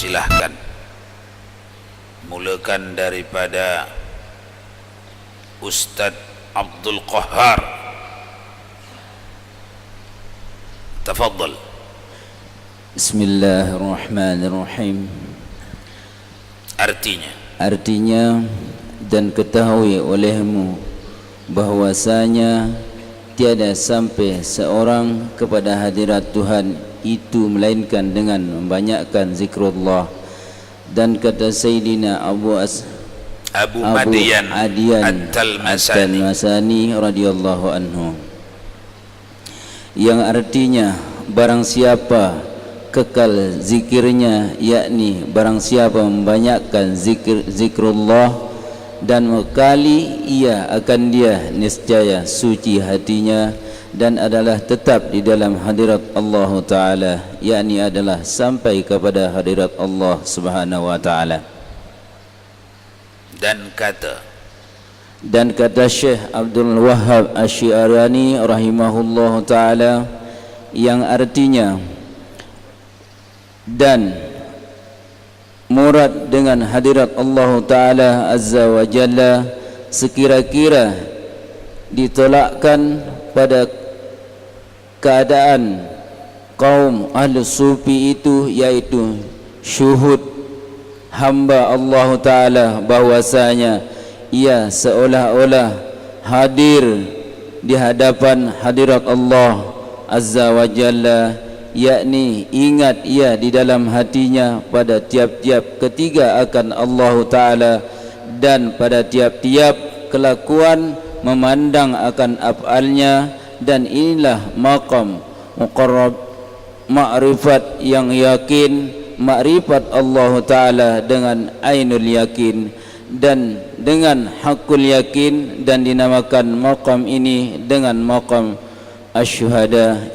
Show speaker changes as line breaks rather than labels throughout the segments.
silahkan. Mulakan daripada Ustaz Abdul Qahar. Tafadhal.
Bismillahirrahmanirrahim.
Artinya,
dan ketahui olehmu bahwasanya tiada sampai seorang kepada hadirat Tuhan itu melainkan dengan membanyakkan zikrullah. Dan kata Sayyidina Abu Adiyan At-Talmasani radhiyallahu anhu, yang artinya barang siapa kekal zikirnya, yakni barang siapa membanyakkan zikrullah dan mekali, ia akan dia niscaya suci hatinya dan adalah tetap di dalam hadirat Allah Ta'ala, yakni adalah sampai kepada hadirat Allah Subhanahu Wa Ta'ala. Dan kata Syekh Abdul Wahhab Asy-Sy'rani rahimahullah ta'ala, yang artinya dan murad dengan hadirat Allah Ta'ala Azza wa Jalla sekira-kira ditolakkan pada keadaan kaum ahli sufi itu, yaitu syuhud hamba Allah Ta'ala bahwasanya ia seolah-olah hadir di hadapan hadirat Allah Azza wa Jalla, yakni ingat ia di dalam hatinya pada tiap-tiap ketiga akan Allah Ta'ala, dan pada tiap-tiap kelakuan memandang akan af'alnya. Dan inilah maqam muqarrab ma'rifat yang yakin, ma'rifat Allah Ta'ala dengan ainul yakin dan dengan hakul yakin, dan dinamakan maqam ini dengan maqam asyhada.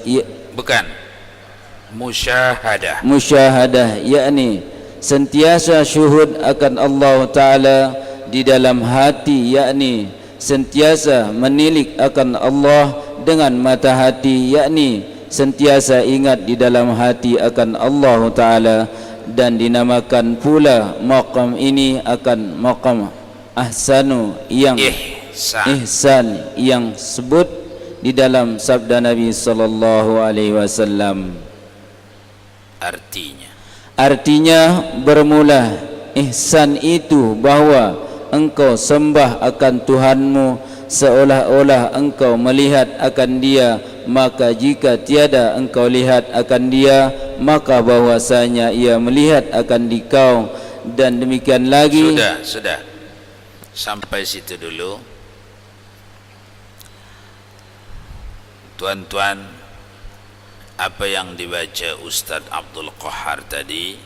Bukan, musyahadah.
Musyahadah, yakni sentiasa syuhud akan Allah Ta'ala di dalam hati, yakni sentiasa menilik akan Allah dengan mata hati, yakni sentiasa ingat di dalam hati akan Allah Ta'ala. Dan dinamakan pula maqam ini akan maqam ahsanu, yang ihsan yang sebut di dalam sabda Nabi sallallahu alaihi wasallam. Artinya bermula ihsan itu bahwa engkau sembah akan Tuhanmu seolah-olah engkau melihat akan Dia, maka jika tiada engkau lihat akan Dia, maka bahwasanya Ia melihat akan dikau. Dan demikian lagi.
Sudah sampai situ dulu. Tuan-tuan, apa yang dibaca Ustaz Abdul Qahar tadi,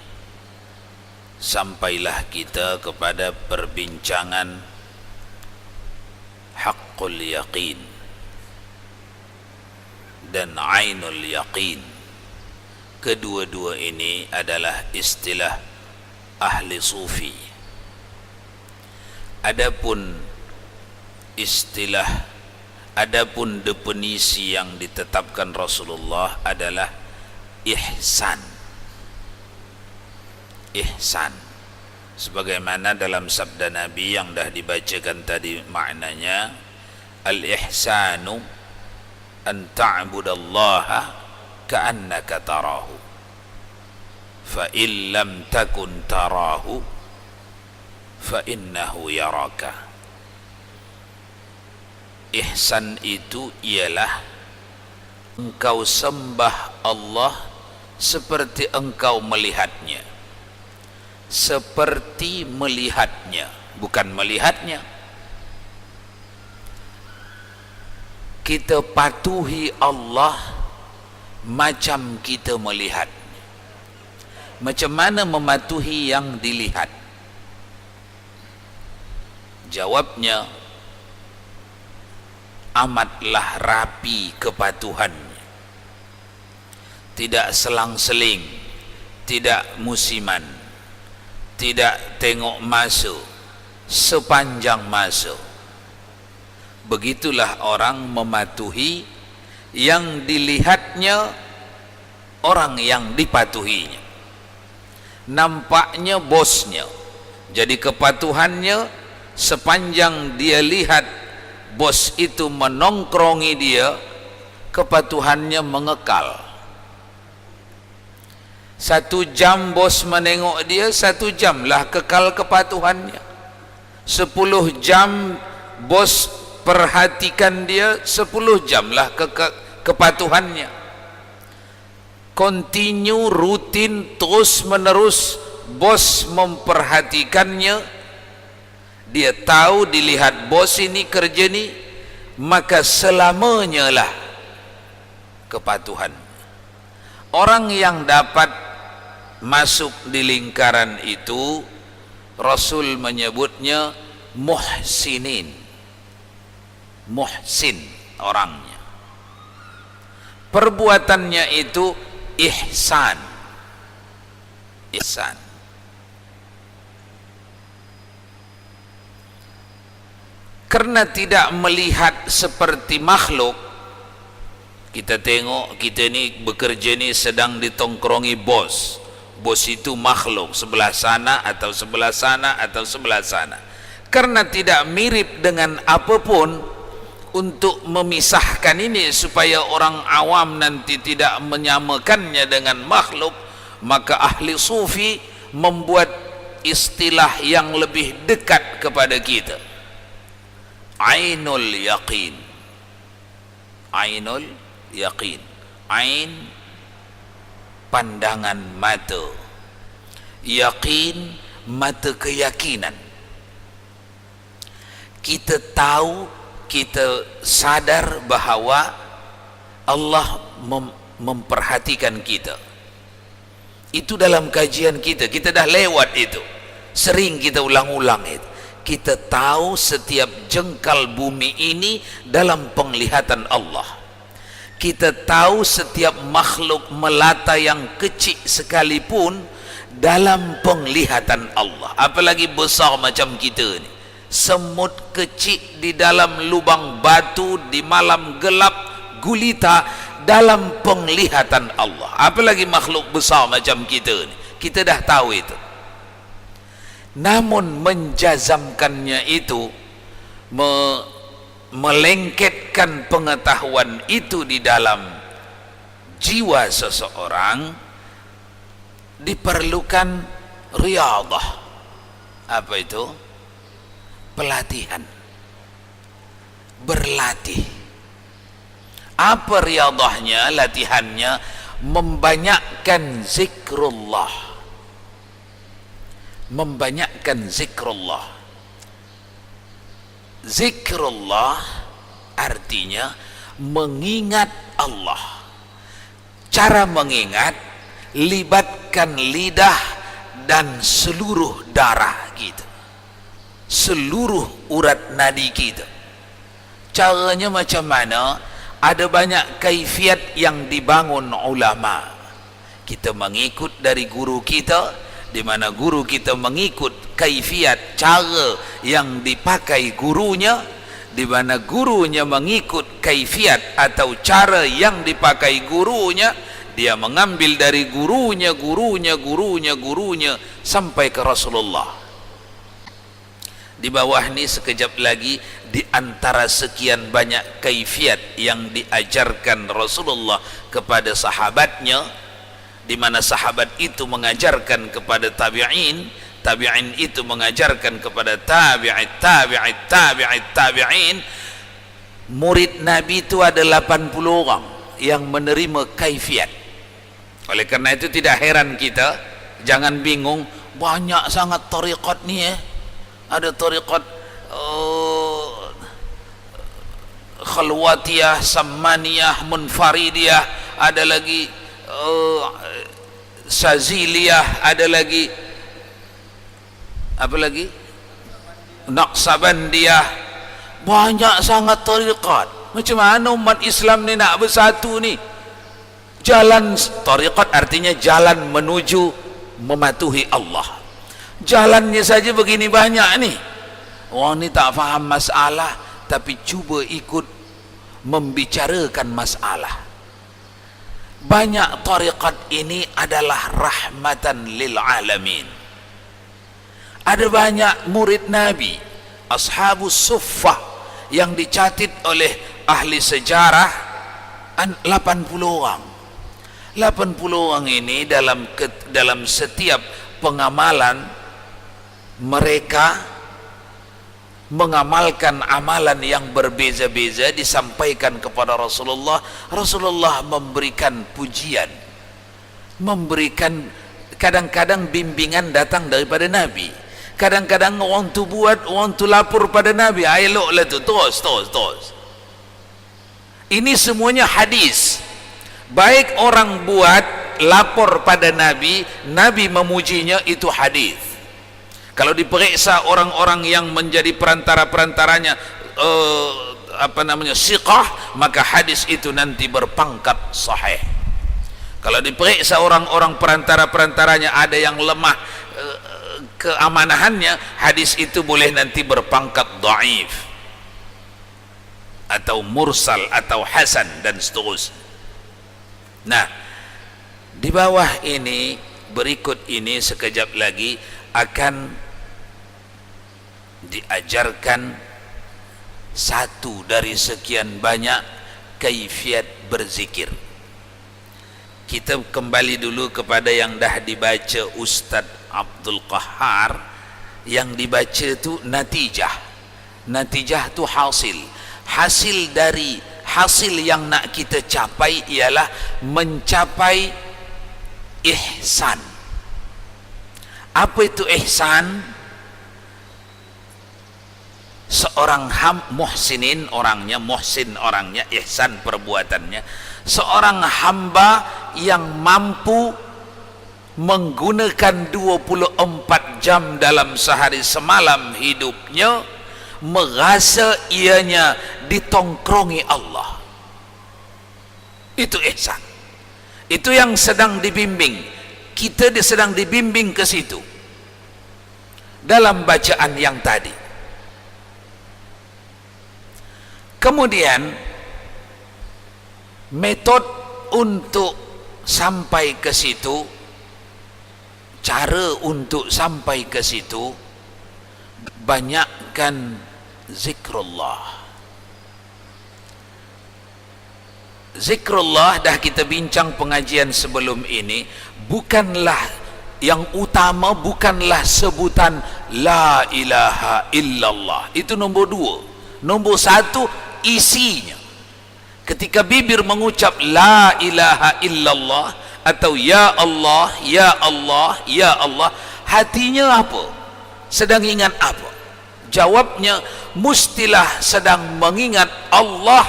sampailah kita kepada perbincangan haqqul yaqin dan ainul yaqin. Kedua-dua ini adalah istilah ahli sufi. Adapun definisi yang ditetapkan Rasulullah adalah ihsan. Sebagaimana dalam sabda Nabi yang dah dibacakan tadi maknanya, al-ihsanu an ta'budallaha ka'annaka tarahu fa in lam takun tarahu fa innahu yaraka. Ihsan itu ialah engkau sembah Allah seperti engkau melihatnya. Seperti melihatnya, bukan melihatnya. Kita patuhi Allah macam kita melihat. Macam mana mematuhi yang dilihat? Jawabnya, amatlah rapi kepatuhannya. Tidak selang-seling, tidak musiman, tidak tengok masa, sepanjang masa. Begitulah orang mematuhi yang dilihatnya orang yang dipatuhinya. nampaknya bosnya. Jadi kepatuhannya sepanjang dia lihat bos itu menongkrongi dia, kepatuhannya mengekal. 1 jam bos menengok dia, 1 jam lah kekal kepatuhannya. 10 jam bos perhatikan dia, 10 jam lah kepatuhannya. Continue, rutin, terus menerus bos memperhatikannya, dia tahu dilihat bos ini kerja ni, maka selamanya lah kepatuhan. Orang yang dapat masuk di lingkaran itu, Rasul menyebutnya muhsinin. Muhsin orangnya, perbuatannya itu ihsan. Ihsan. Karena tidak melihat seperti makhluk, kita tengok kita ni bekerja ni sedang ditongkrongi bos. Bos itu makhluk, sebelah sana atau sebelah sana atau sebelah sana. Karena tidak mirip dengan apapun, untuk memisahkan ini supaya orang awam nanti tidak menyamakannya dengan makhluk, maka ahli sufi membuat istilah yang lebih dekat kepada kita. Ainul yaqin. Ainul yaqin. Ain pandangan mata, yaqin mata keyakinan. Kita tahu, kita sadar bahawa Allah memperhatikan kita. Itu dalam kajian kita dah lewat itu, sering kita ulang-ulang itu. Kita tahu setiap jengkal bumi ini dalam penglihatan Allah. Kita tahu setiap makhluk melata yang kecil sekalipun dalam penglihatan Allah. Apalagi besar macam kita ni. Semut kecil di dalam lubang batu di malam gelap gulita dalam penglihatan Allah. Apalagi makhluk besar macam kita ni. Kita dah tahu itu. Namun menjazamkannya itu, melengketkan pengetahuan itu di dalam jiwa seseorang, diperlukan riyadhah. Apa itu? Pelatihan. Berlatih. Apa riyadhahnya, latihannya? Membanyakkan zikrullah. Membanyakkan zikrullah. Zikrullah artinya mengingat Allah. Cara mengingat, libatkan lidah dan seluruh darah kita, seluruh urat nadi kita. Caranya macam mana? Ada banyak kaifiat yang dibangun ulama. Kita mengikut dari guru kita, di mana guru kita mengikut kaifiat cara yang dipakai gurunya, di mana gurunya mengikut kaifiat atau cara yang dipakai gurunya. Dia mengambil dari gurunya sampai ke Rasulullah. Di bawah ni sekejap lagi, di antara sekian banyak kaifiat yang diajarkan Rasulullah kepada sahabatnya, di mana sahabat itu mengajarkan kepada tabi'in, tabi'in itu mengajarkan kepada tabi'in. Murid Nabi itu ada 80 orang yang menerima kaifiat. Oleh kerana itu tidak heran kita, jangan bingung, banyak sangat tariqat ni ada tariqat khalwatiyah, sammaniyah, munfaridiyah, ada lagi Saziliyah, ada lagi apa lagi? Naqsabandiyah. Banyak sangat tariqat. Macam mana umat Islam ni nak bersatu ni? Jalan tariqat artinya jalan menuju mematuhi Allah. Jalannya saja begini banyak ni. Orang ni tak faham masalah, tapi cuba ikut membicarakan masalah. banyak tariqat ini adalah rahmatan lil alamin. Ada banyak murid Nabi, ashabus suffah, yang dicatat oleh ahli sejarah 80 orang. 80 orang ini dalam setiap pengamalan mereka mengamalkan amalan yang berbeza-beza, disampaikan kepada Rasulullah. Rasulullah memberikan pujian, memberikan kadang-kadang bimbingan datang daripada Nabi. Kadang-kadang orang tu buat, orang tu lapor pada Nabi, eloklah tu, terus. Ini semuanya hadis. Baik orang buat, lapor pada Nabi, Nabi memujinya, itu hadis. Kalau diperiksa orang-orang yang menjadi perantara-perantaranya siqah, maka hadis itu nanti berpangkat sahih. Kalau diperiksa orang-orang perantara-perantaranya ada yang lemah keamanahannya, hadis itu boleh nanti berpangkat dhaif atau mursal atau hasan dan seterusnya. Nah, di bawah ini, berikut ini sekejap lagi akan diajarkan satu dari sekian banyak kaifiat berzikir. Kita kembali dulu kepada yang dah dibaca Ustaz Abdul Qahar. Yang dibaca tu natijah. Natijah tu hasil dari hasil yang nak kita capai ialah mencapai ihsan. Apa itu ihsan? Seorang muhsinin orangnya, muhsin orangnya, ihsan perbuatannya, seorang hamba yang mampu menggunakan 24 jam dalam sehari semalam hidupnya merasa ianya ditongkrongi Allah. Itu ihsan. Itu yang sedang dibimbing. Kita sedang dibimbing ke situ dalam bacaan yang tadi. Kemudian metode untuk sampai ke situ, cara untuk sampai ke situ, banyakkan zikrullah. Zikrullah dah kita bincang pengajian sebelum ini, bukanlah yang utama, bukanlah sebutan la ilaha illallah. Itu nombor 2. Nombor 1 isinya. Ketika bibir mengucap la ilaha illallah atau ya Allah, ya Allah, ya Allah, hatinya apa? Sedang ingat apa? Jawabnya, mustilah sedang mengingat Allah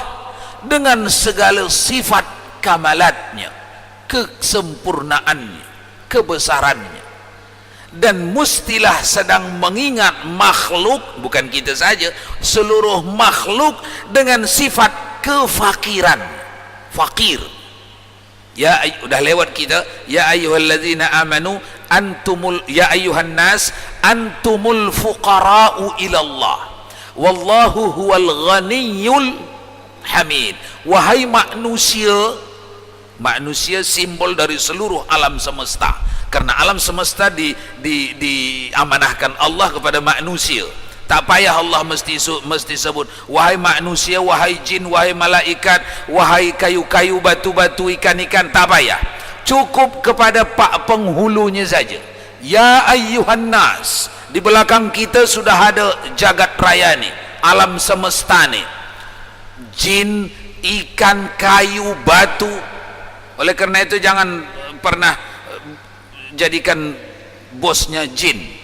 dengan segala sifat kamalatnya, kesempurnaannya, kebesarannya. Dan mustilah sedang mengingat makhluk, bukan kita saja, seluruh makhluk dengan sifat kefakiran, fakir. Ya, udah lewat kita, ya ayyuhalladzina amanu antumul, ya ayyuhan nas antumul fuqara'u ilallah wallahu huwal ghaniyyul hamid. Wahai manusia, manusia simbol dari seluruh alam semesta, karena alam semesta diamanahkan Allah kepada manusia. Tak payah Allah mesti sebut wahai manusia, wahai jin, wahai malaikat, wahai kayu-kayu, batu-batu, ikan-ikan. Tak payah, cukup kepada pak penghulunya saja. Ya ayyuhan nas. Di belakang kita sudah ada jagat raya ni, alam semesta ni, jin, ikan, kayu, batu. Oleh kerana itu jangan pernah jadikan bosnya jin.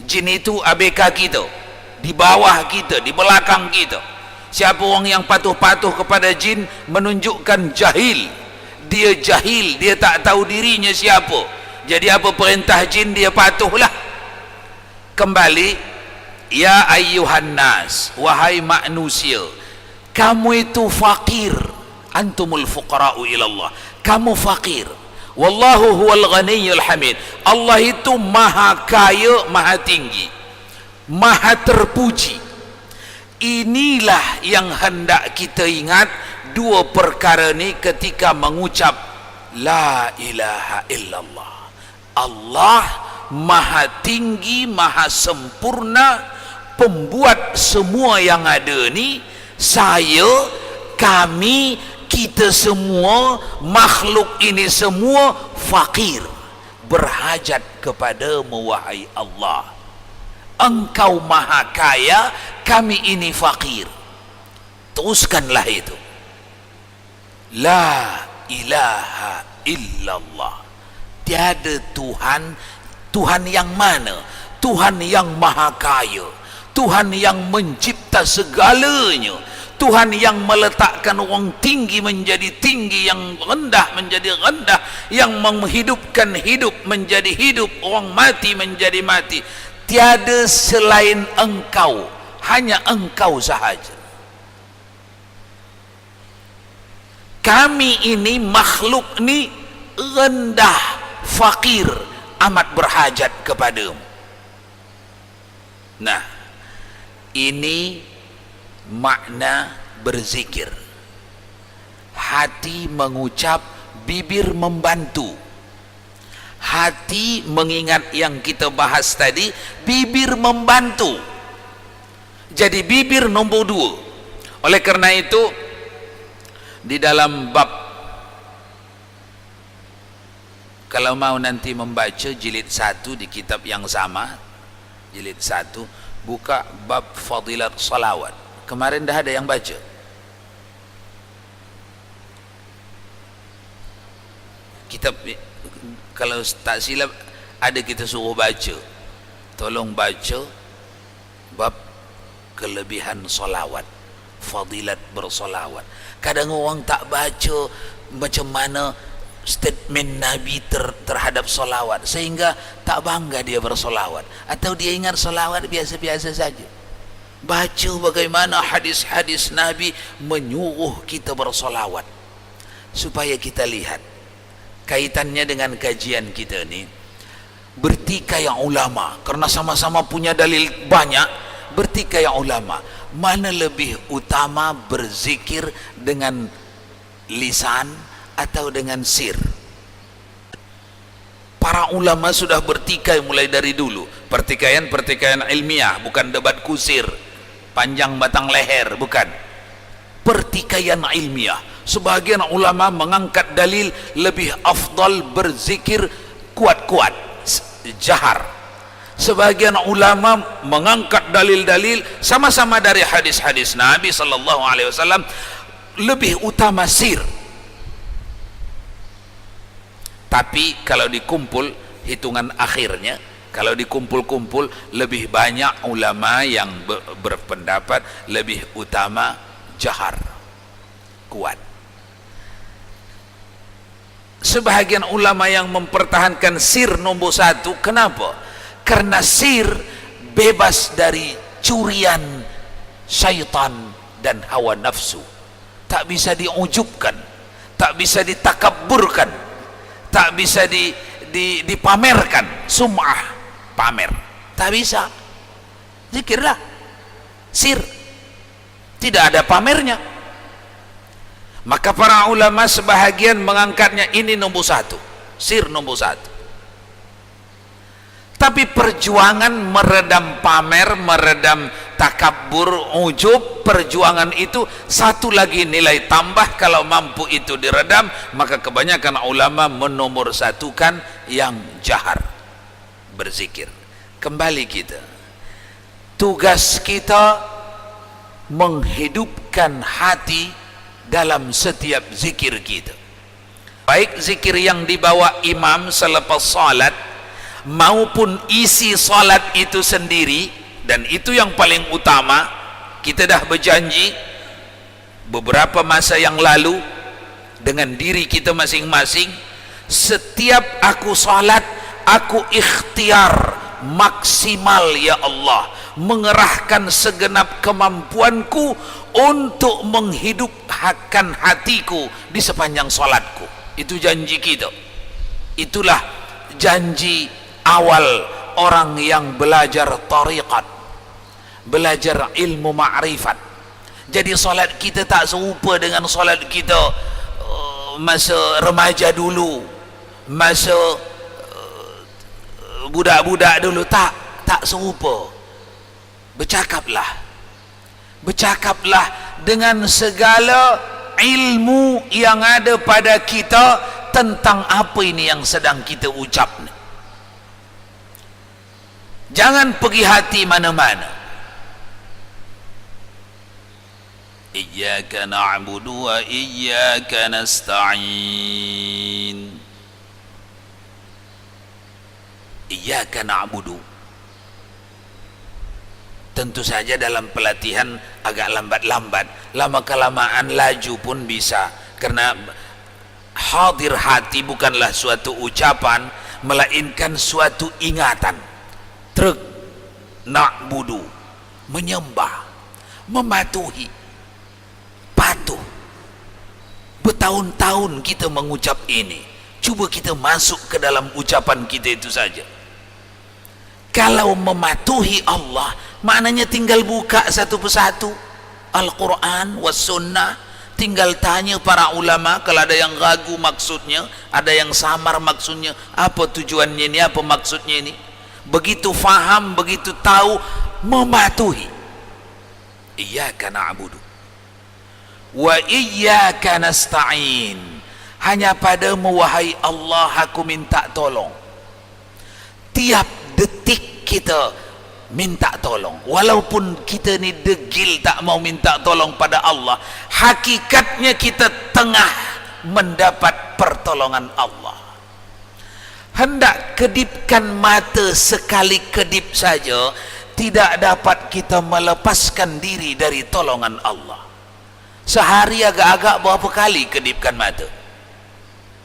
Jin itu ABK kita, di bawah kita, di belakang kita. Siapa orang yang patuh-patuh kepada jin menunjukkan jahil. Dia jahil, dia tak tahu dirinya siapa. Jadi apa perintah jin dia patuhlah. Kembali, ya ayyuhan nas, wahai manusia, kamu itu fakir. Antumul fuqara'u ilallah. Kamu fakir. Wallahu huwal ghaniyyul hamid. Allah itu maha kaya, maha tinggi, maha terpuji. Inilah yang hendak kita ingat, dua perkara ni ketika mengucap la ilaha illallah. Allah maha tinggi, maha sempurna, pembuat semua yang ada ni. Saya, kami, kita semua, makhluk ini semua fakir, berhajat kepadamu wahai Allah. Engkau maha kaya, kami ini fakir. Teruskanlah itu. La ilaha illallah. Tiada Tuhan. Tuhan yang mana? Tuhan yang maha kaya, Tuhan yang mencipta segalanya, Tuhan yang meletakkan orang tinggi menjadi tinggi, yang rendah menjadi rendah, yang menghidupkan hidup menjadi hidup, orang mati menjadi mati. Tiada selain engkau, hanya engkau sahaja. Kami ini makhluk ni rendah, fakir, amat berhajat kepadamu. Nah, ini makna berzikir. Hati mengucap, bibir membantu. Hati mengingat yang kita bahas tadi, bibir membantu. Jadi bibir nombor 2. Oleh kerana itu, di dalam bab, kalau mau nanti membaca jilid 1 di kitab yang sama, jilid 1, buka bab fadilat salawat. Kemarin dah ada yang baca. Kitab, kalau tak silap, ada kita suruh baca. Tolong baca bab kelebihan salawat, fadilat bersalawat. Kadang orang tak baca macam mana statement Nabi terhadap solawat, sehingga tak bangga dia bersolawat, atau dia ingat solawat biasa-biasa saja. Baca bagaimana hadis-hadis Nabi menyuruh kita bersolawat, supaya kita lihat kaitannya dengan kajian kita ni. Bertikai ulama, karena sama-sama punya dalil banyak. Bertikai ulama, mana lebih utama berzikir dengan lisan atau dengan sir? Para ulama sudah bertikai mulai dari dulu. Pertikaian ilmiah, bukan debat kusir panjang batang leher, bukan. Pertikaian ilmiah. Sebahagian ulama mengangkat dalil lebih afdal berzikir kuat-kuat, jahar. Sebahagian ulama mengangkat dalil-dalil sama-sama dari hadis-hadis Nabi sallallahu alaihi wasallam, lebih utama sir. Tapi kalau dikumpul, hitungan akhirnya, kalau dikumpul-kumpul, lebih banyak ulama yang berpendapat lebih utama jahar, kuat. Sebahagian ulama yang mempertahankan sir nombor 1. Kenapa? Karena sir bebas dari curian syaitan dan hawa nafsu. Tak bisa diujubkan, tak bisa ditakabburkan, tak bisa dipamerkan. Sum'ah, pamer, tak bisa. Zikirlah sir, tidak ada pamernya. Maka para ulama sebahagian mengangkatnya ini nombor 1, sir nombor 1. Tapi perjuangan meredam pamer, meredam takabur, ujub, perjuangan itu satu lagi nilai tambah. Kalau mampu itu diredam, maka kebanyakan ulama menomorsatukan yang jahar, berzikir. Kembali kita, tugas kita menghidupkan hati dalam setiap zikir kita, baik zikir yang dibawa imam selepas salat maupun isi salat itu sendiri. Dan itu yang paling utama. Kita dah berjanji beberapa masa yang lalu dengan diri kita masing-masing, setiap aku salat, aku ikhtiar maksimal ya Allah, mengerahkan segenap kemampuanku untuk menghidupkan hatiku di sepanjang salatku. Itu janji kita. Itulah janji awal orang yang belajar tariqat, belajar ilmu ma'rifat. Jadi solat kita tak serupa dengan solat kita masa remaja dulu, masa budak-budak dulu, tak serupa. Bercakaplah dengan segala ilmu yang ada pada kita tentang apa ini yang sedang kita ucap ni. Jangan pergi hati mana-mana. Iyyaka na'budu wa iyyaka nasta'in. Iyyaka na'budu. Tentu saja dalam pelatihan agak lambat-lambat, lama-kelamaan laju pun bisa, karena hadir hati bukanlah suatu ucapan, melainkan suatu ingatan. Truk na'budu, menyembah, mematuhi, patuh. Bertahun-tahun kita mengucap ini. Cuba kita masuk ke dalam ucapan kita itu saja. Kalau mematuhi Allah, maknanya tinggal buka satu persatu Al-Quran was sunnah, tinggal tanya para ulama. Kalau ada yang ragu maksudnya, ada yang samar maksudnya, apa tujuannya ini, apa maksudnya ini, begitu faham, begitu tahu, mematuhi. Iyyaka na'budu wa iyyaka nasta'in. Hanya padamu wahai Allah aku minta tolong. Tiap detik kita minta tolong, walaupun kita ni degil tak mau minta tolong pada Allah, hakikatnya kita tengah mendapat pertolongan Allah. Hendak kedipkan mata sekali kedip saja, tidak dapat kita melepaskan diri dari tolongan Allah. Sehari agak-agak berapa kali kedipkan mata?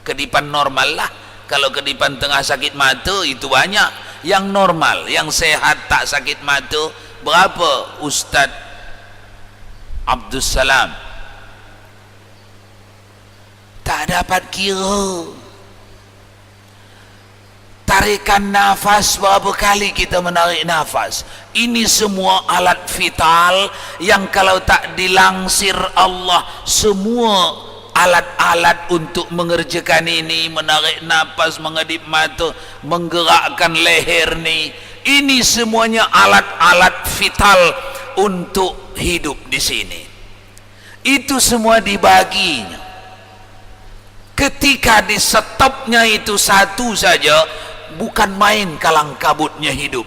Kedipan normal lah. Kalau kedipan tengah sakit mata itu banyak. Yang normal, yang sehat tak sakit mata berapa, Ustaz Abdul Salam? Tak dapat kira. Tarikan nafas, berapa kali kita menarik nafas? Ini semua alat vital yang kalau tak dilangsir Allah, semua alat-alat untuk mengerjakan ini, menarik nafas, mengedip mata, menggerakkan leher ni, ini semuanya alat-alat vital untuk hidup di sini. Itu semua dibaginya. Ketika di stopnya itu satu saja, bukan main kalang kabutnya hidup.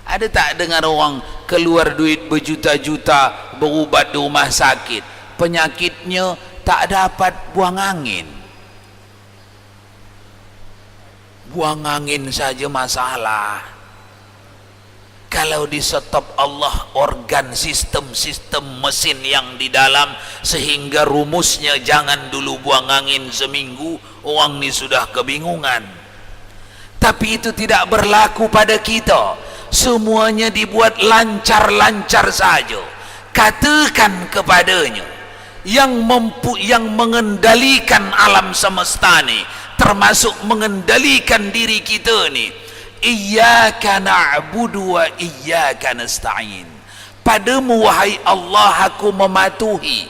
Ada tak dengar orang keluar duit berjuta-juta berubat di rumah sakit, penyakitnya tak dapat buang angin? Buang angin saja masalah. Kalau di stop Allah organ, sistem mesin yang di dalam, sehingga rumusnya jangan dulu buang angin seminggu, orang ni sudah kebingungan. Tapi itu tidak berlaku pada kita. Semuanya dibuat lancar-lancar saja. Katakan kepadanya yang mengendalikan alam semesta ni, termasuk mengendalikan diri kita ni, iyyaka na'budu wa iyyaka nasta'in. Padamu wahai Allah aku mematuhi,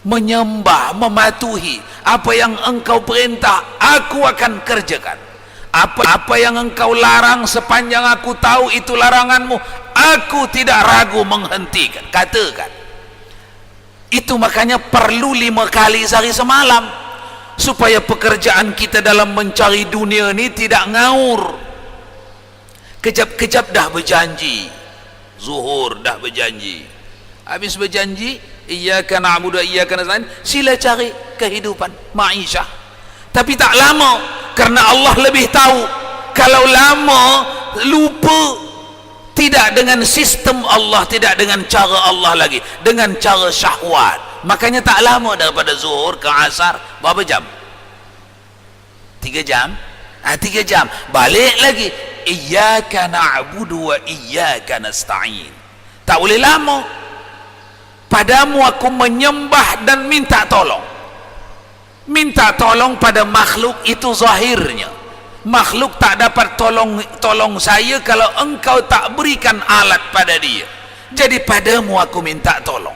menyembah, mematuhi. Apa yang engkau perintah aku akan kerjakan. Apa yang engkau larang, sepanjang aku tahu itu laranganmu, aku tidak ragu menghentikan. Katakan. Itu makanya perlu 5 kali sehari semalam, supaya pekerjaan kita dalam mencari dunia ni tidak ngaur. Kejap-kejap dah berjanji, zuhur dah berjanji, habis berjanji iyyaka na'budu wa iyyaka nasta'in, sila cari kehidupan ma'isyah. Tapi tak lama, karena Allah lebih tahu. Kalau lama lupa, tidak dengan sistem Allah, tidak dengan cara Allah lagi, dengan cara syahwat. Makanya tak lama daripada zuhur ke asar, berapa jam? 3 jam. 3 jam balik lagi, iyyaka na'budu wa iyyaka nasta'in. Tak boleh lama. Padamu aku menyembah dan minta tolong. Minta tolong pada makhluk itu zahirnya. Makhluk tak dapat tolong saya kalau engkau tak berikan alat pada dia. Jadi padamu aku minta tolong.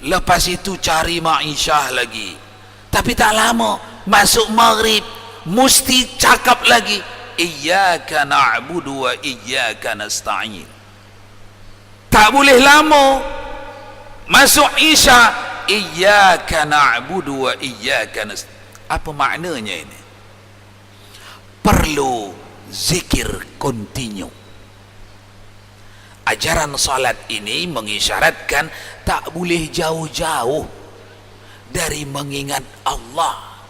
Lepas itu cari ma'isyah lagi. Tapi tak lama masuk maghrib mesti cakap lagi, iyyaka na'budu wa iyyaka nasta'in. Tak boleh lama masuk isya, iyyaka na'budu wa iyyaka nasta'in. Apa maknanya ini? Perlu zikir kontinu. Ajaran salat ini mengisyaratkan tak boleh jauh-jauh dari mengingat Allah,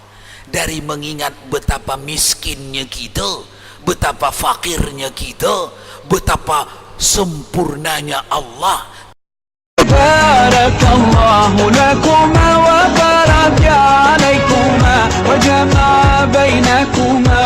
dari mengingat betapa miskinnya kita, betapa fakirnya kita, betapa sempurnanya Allah.
Barakallahu lakuma wa baraka alaikuma wa jama'a bainakuma.